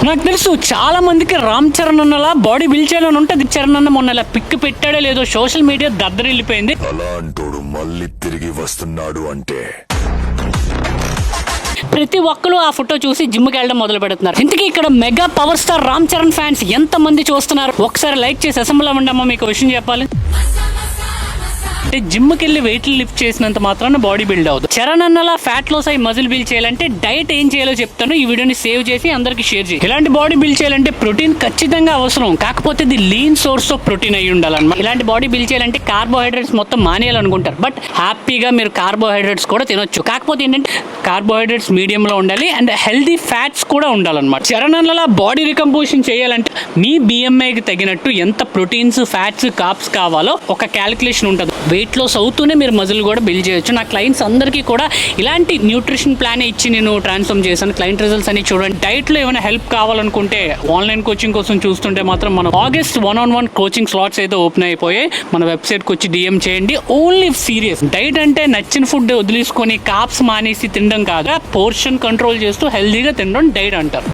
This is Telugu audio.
నాకు తెలుసు చాలా మందికి రామ్ చరణ్ అన్నలా బాడీ బిల్డ్ చేయాలని ఉంటుంది. చరణ్ అన్న మొన్న పిక్ పెట్టాడో లేదో సోషల్ మీడియా దద్దరిల్లిపోయింది. అలాంటోడు మళ్ళీ తిరిగి వస్తున్నాడు అంటే ప్రతి ఒక్కరు ఆ ఫోటో చూసి జిమ్ కి వెళ్ళడం మొదలు పెడుతున్నారు. ఇంతకీ ఇక్కడ mega power star Ram Charan fans ఎంత మంది చూస్తున్నారు? ఒకసారి లైక్ చేసి అసెంబ్లీ అవ్వండమ్మా. మీకు విషయం చెప్పాలి అంటే జిమ్ కి వెళ్ళి వెయిట్లు లిఫ్ట్ చేసినంత మాత్రాన బాడీ బిల్డ్ అవుతుంది. చరణ్ అన్నలా ఫ్యాట్ లాస్ అయ్యి మజిల్ బిల్డ్ చేయాలంటే డైట్ ఏం చేయాలో చెప్తాను. ఈ వీడియోని సేవ్ చేసి అందరికి షేర్ చేయి. ఇలాంటి బాడీ బిల్డ్ చేయాలంటే ప్రోటీన్ ఖచ్చితంగా అవసరం. కాకపోతే ఇది లీన్ సోర్స్ ఆఫ్ ప్రోటీన్ అయ్యి ఉండాలన్నమాట. ఇలాంటి బాడీ బిల్డ్ చేయాలంటే కార్బోహైడ్రేట్స్ మొత్తం మానేయాలనుకుంటారు. బట్ హ్యాపీగా మీరు కార్బోహైడ్రేట్స్ కూడా తినొచ్చు. కాకపోతే ఏంటంటే కార్బోహైడ్రేట్స్ మీడియం లో ఉండాలి అండ్ హెల్దీ ఫ్యాట్స్ కూడా ఉండాలన్నమాట. చరణ్ అన్నలా బాడీ రికంపోజిషన్ చేయాలంటే మీ బిఎంఐకి తగినట్టు ఎంత ప్రోటీన్స్, ఫ్యాట్స్, కార్బ్స్ కావాలో ఒక క్యాలిక్యులేషన్ ఉంటుంది. వెయిట్ లాస్ అవుతూనే మీరు మజిల్ కూడా బిల్డ్ చేయొచ్చు. నా క్లయింట్స్ అందరికీ కూడా ఇలాంటి న్యూట్రిషన్ ప్లాన్ ఇచ్చి నేను ట్రాన్స్ఫార్మ్ చేశాను. క్లయింట్ రిజల్ట్స్ అని చూడండి. డైట్లో ఏమైనా హెల్ప్ కావాలనుకుంటే ఆన్లైన్ కోచింగ్ కోసం చూస్తుంటే మాత్రం మనం ఆగస్ట్ 1-on-1 కోచింగ్ స్లాట్స్ అయితే ఓపెన్ అయిపోయాయి. మన వెబ్సైట్కి వచ్చి డిఎం చేయండి. ఓన్లీ సీరియస్ డైట్ అంటే నచ్చిన ఫుడ్ వదిలేసుకొని కాప్స్ మానేసి తినడం కాదు. పోర్షన్ కంట్రోల్ చేస్తూ హెల్దీగా తినడం డైట్ అంటారు.